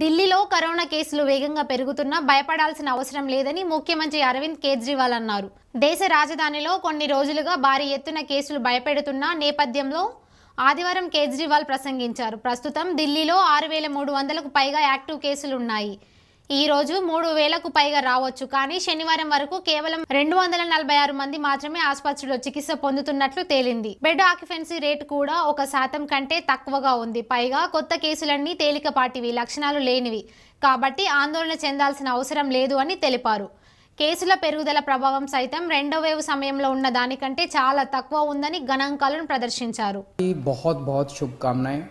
ఢిల్లీలో కరోనా కేసులు వేగంగా పెరుగుతున్నా భయపడాల్సిన అవసరం లేదని ముఖ్యమంత్రి అరవింద్ కేజ్రీవాల్ అన్నారు. దేశ రాజధానిలో కొన్ని రోజులుగా భారీ ఎత్తున కేసులు భయపెడుతున్న నేపథ్యంలో ఆదివారం కేజ్రీవాల్ ప్రసంగించారు. ప్రస్తుతం ఢిల్లీలో 6,300కు పైగా యాక్టివ్ కేసులు ఉన్నాయి. ఈ రోజు 3,000కు పైగా రావచ్చు. కానీ శనివారం వరకు కేవలం 246 మంది మాత్రమే ఆసుపత్రిలో చికిత్స పొందుతున్నట్లు తేలింది. బెడ్ ఆక్యుపెన్సీ రేటు కూడా 1% కంటే తక్కువగా ఉంది. పైగా కొత్త కేసులన్నీ తేలికపాటివి, లక్షణాలు లేనివి కాబట్టి ఆందోళన చెందాల్సిన అవసరం లేదు అని తెలిపారు. కేసుల పెరుగుదల ప్రభావం సైతం రెండో వేవ్ సమయంలో ఉన్న దానికంటే చాలా తక్కువ ఉందని గణాంకాలను ప్రదర్శించారు. बहुत बहुत शुभकामनाएं।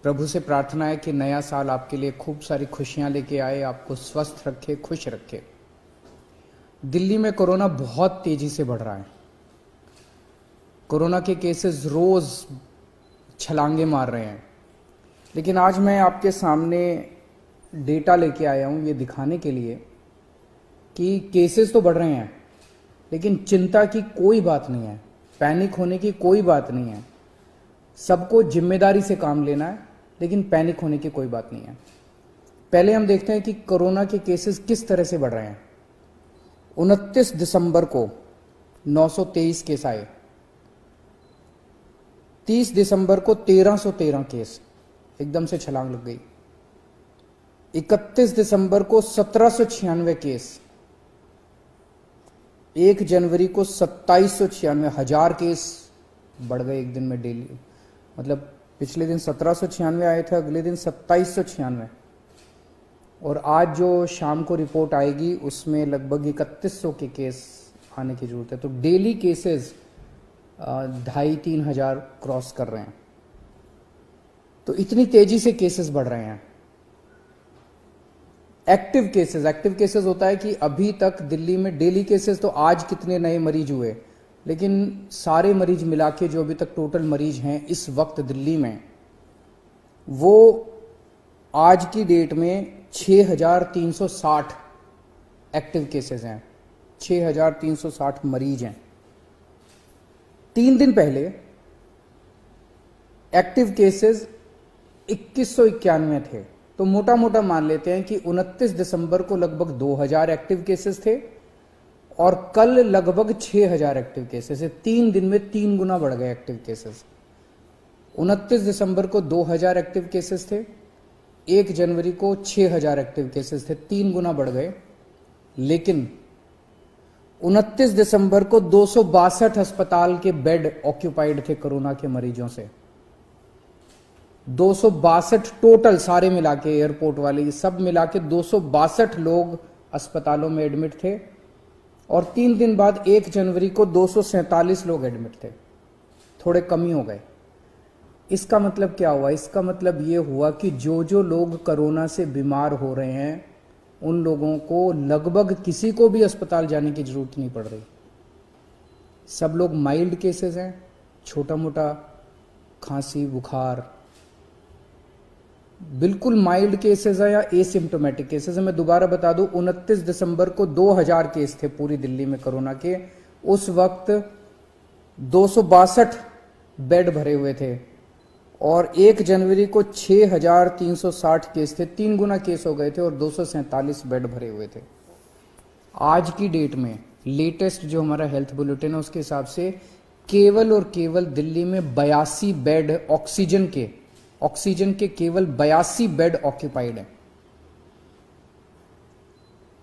प्रभु से प्रार्थना है कि नया साल आपके लिए खूब सारी खुशियां लेके आए, आपको स्वस्थ रखे, खुश रखे। दिल्ली में कोरोना बहुत तेजी से बढ़ रहा है। कोरोना के केसेस रोज छलांगे मार रहे हैं, लेकिन आज मैं आपके सामने डेटा लेके आया हूं ये दिखाने के लिए कि केसेस तो बढ़ रहे हैं, लेकिन चिंता की कोई बात नहीं है, पैनिक होने की कोई बात नहीं है। सबको जिम्मेदारी से काम लेना है, लेकिन पैनिक होने की कोई बात नहीं है। पहले हम देखते हैं कि कोरोना के केसेस किस तरह से बढ़ रहे हैं। 29 दिसंबर को 923 केस आए, 30 दिसंबर को 1313 केस, एकदम से छलांग लग गई। 31 दिसंबर को 1796 केस, 1 जनवरी को 2796, 1000 केस बढ़ गए एक दिन में डेली। मतलब पिछले दिन 1796 आए थे, अगले दिन 2796, और आज जो शाम को रिपोर्ट आएगी उसमें लगभग 3100 के केस आने की जरूरत है। तो डेली केसेस 2500-3000 हजार क्रॉस कर रहे हैं। तो इतनी तेजी से केसेस बढ़ रहे हैं। एक्टिव केसेस होता है कि अभी तक दिल्ली में डेली केसेस, तो आज कितने नए मरीज हुए, लेकिन सारे मरीज मिला के जो अभी तक टोटल मरीज हैं इस वक्त दिल्ली में, वो आज की डेट में 6,360 एक्टिव केसेस हैं, 6,360 मरीज हैं। 3 दिन पहले एक्टिव केसेस 2191 थे। तो मोटा मोटा मान लेते हैं कि 29 दिसंबर को लगभग 2000 एक्टिव केसेस थे और कल लगभग 6000 एक्टिव केसेस है। 3 दिन में 3 गुना बढ़ गए एक्टिव केसेस। 29 दिसंबर को 2000 एक्टिव केसेस थे, 1 जनवरी को 6000 एक्टिव केसेस थे, 3 गुना बढ़ गए। लेकिन 29 दिसंबर को 262 अस्पताल के बेड ऑक्यूपाइड थे कोरोना के मरीजों से। 262 टोटल, सारे मिला के, एयरपोर्ट वाले सब मिला के 262 लोग अस्पतालों में एडमिट थे। और 3 दिन बाद 1 जनवरी को 247 लोग एडमिट थे, थोड़े कम ही हो गए। इसका मतलब क्या हुआ? इसका मतलब ये हुआ कि जो लोग कोरोना से बीमार हो रहे हैं उन लोगों को लगभग किसी को भी अस्पताल जाने की जरूरत नहीं पड़ रही। सब लोग माइल्ड केसेस हैं, छोटा मोटा खांसी बुखार, बिल्कुल माइल्ड केसेस है या एसिम्टोमेटिक केसेस है। मैं दोबारा बता दूं, 29 दिसंबर को 2000 केस थे पूरी दिल्ली में कोरोना के। उस वक्त 262 बेड भरे हुए थे और 1 जनवरी को 6,360 केस थे, 3 गुना केस हो गए थे और 247 बेड भरे हुए थे। आज की डेट में लेटेस्ट जो हमारा हेल्थ बुलेटिन है उसके हिसाब से केवल और केवल दिल्ली में 82 बेड ऑक्सीजन के केवल 82 बेड ऑक्यूपाइड है।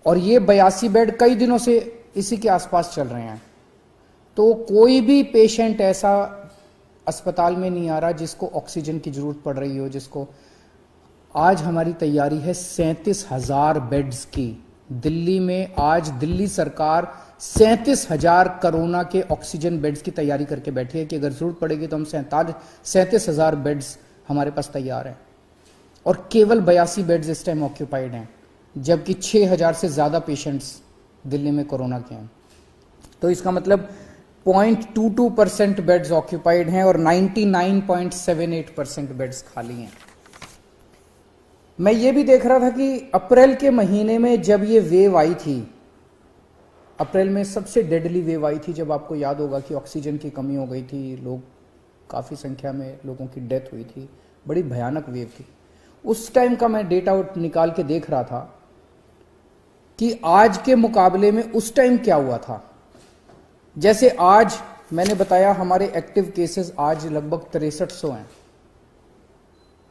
और ये 82 बेड कई दिनों से इसी के आसपास चल रहे हैं। तो कोई भी पेशेंट ऐसा अस्पताल में नहीं आ रहा जिसको ऑक्सीजन की जरूरत पड़ रही हो। जिसको आज हमारी तैयारी है 37,000 बेड्स की। दिल्ली में आज दिल्ली सरकार 37,000 कोरोना के ऑक्सीजन बेड्स की तैयारी करके बैठी है कि अगर जरूरत पड़ेगी तो हम 37,000 बेड्स हमारे पास तैयार है। और केवल 82 बेड्स इस टाइम ऑक्यूपाइड हैं, जबकि 6,000 से ज्यादा पेशेंट्स दिल्ली में कोरोना के हैं। तो इसका मतलब 0.22% बेड्स ऑक्यूपाइड हैं और 99.78% बेड्स खाली हैं। मैं ये भी देख रहा था कि अप्रैल के महीने में जब ये वेव आई थी, अप्रैल में सबसे डेडली वेव आई थी, जब आपको याद होगा कि ऑक्सीजन की कमी हो गई थी, लोग काफ़ी संख्या में लोगों की डेथ हुई थी, बड़ी भयानक वेव थी। उस टाइम का मैं डेटा निकाल के देख रहा था कि आज के मुकाबले में उस टाइम क्या हुआ था। जैसे आज मैंने बताया हमारे एक्टिव केसेस आज लगभग 6300 हैं।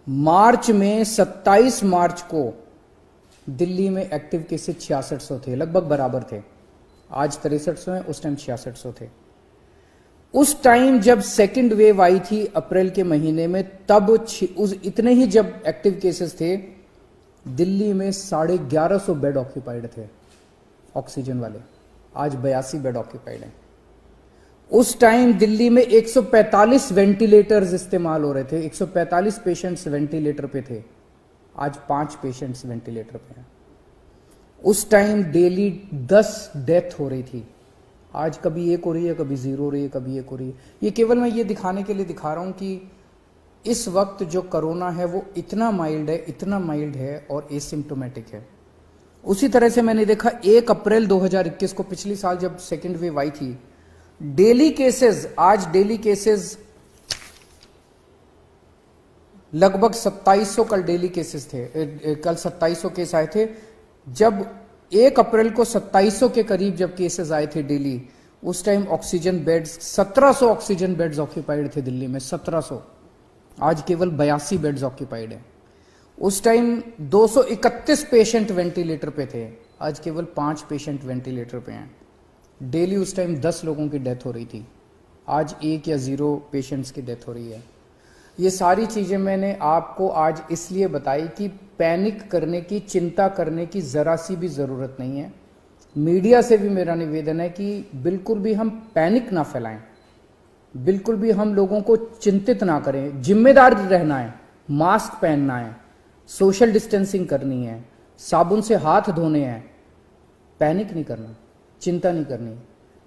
मार्च में 27 मार्च को दिल्ली में एक्टिव केसेस 6600 थे, लगभग बराबर थे। आज 6300 हैं, उस टाइम 6600 थे। उस टाइम जब सेकंड वेव आई थी अप्रैल के महीने में, तब उस इतने ही जब एक्टिव केसेस थे, दिल्ली में 1150 बेड ऑक्यूपाइड थे ऑक्सीजन वाले। आज 82 बेड ऑक्यूपाइड हैं। उस टाइम दिल्ली में 145 वेंटिलेटर्स इस्तेमाल हो रहे थे, 145 पेशेंट्स वेंटिलेटर पे थे। आज 5 पेशेंट्स वेंटिलेटर पे हैं। उस टाइम डेली 10 डेथ हो रही थी। आज कभी एक हो रही है, कभी 0 हो रही है, कभी एक हो रही है। ये केवल मैं ये दिखाने के लिए दिखा रहा हूं कि इस वक्त जो कोरोना है वो इतना माइल्ड है, इतना माइल्ड है और एसिम्प्टोमेटिक है। उसी तरह से मैंने देखा 1 अप्रैल 2021 को, पिछली साल जब सेकेंड वेव आई थी, डेली केसेस, आज डेली केसेस लगभग 2700, कल डेली केसेस थे, कल 2700 केस आए थे। जब 1 अप्रैल को 2700 के करीब जब केसेस आए थे डेली, उस time oxygen beds 1700 oxygen beds occupied थे दिल्ली में, 1700। आज केवल 82 बेड्स ऑक्यूपाइड है। उस टाइम 231 पेशेंट वेंटिलेटर पे थे, आज केवल 5 पेशेंट वेंटिलेटर पे हैं। डेली उस टाइम 10 लोगों की डेथ हो रही थी, आज 1 या 0 पेशेंट्स की डेथ हो रही है। ये सारी चीजें मैंने आपको आज इसलिए बताई कि पैनिक करने की, चिंता करने की जरा सी भी जरूरत नहीं है। मीडिया से भी मेरा निवेदन है कि बिल्कुल भी हम पैनिक ना फैलाएं, बिल्कुल भी हम लोगों को चिंतित ना करें। जिम्मेदार रहना है, मास्क पहनना है, सोशल डिस्टेंसिंग करनी है, साबुन से हाथ धोने हैं। पैनिक नहीं करना, चिंता नहीं करनी।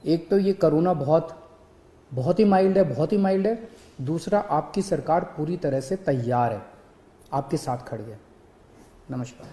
एक तो ये कोरोना बहुत ही माइल्ड है, बहुत ही माइल्ड है। दूसरा, आपकी सरकार पूरी तरह से तैयार है, आपके साथ खड़ी है। नमस्कार।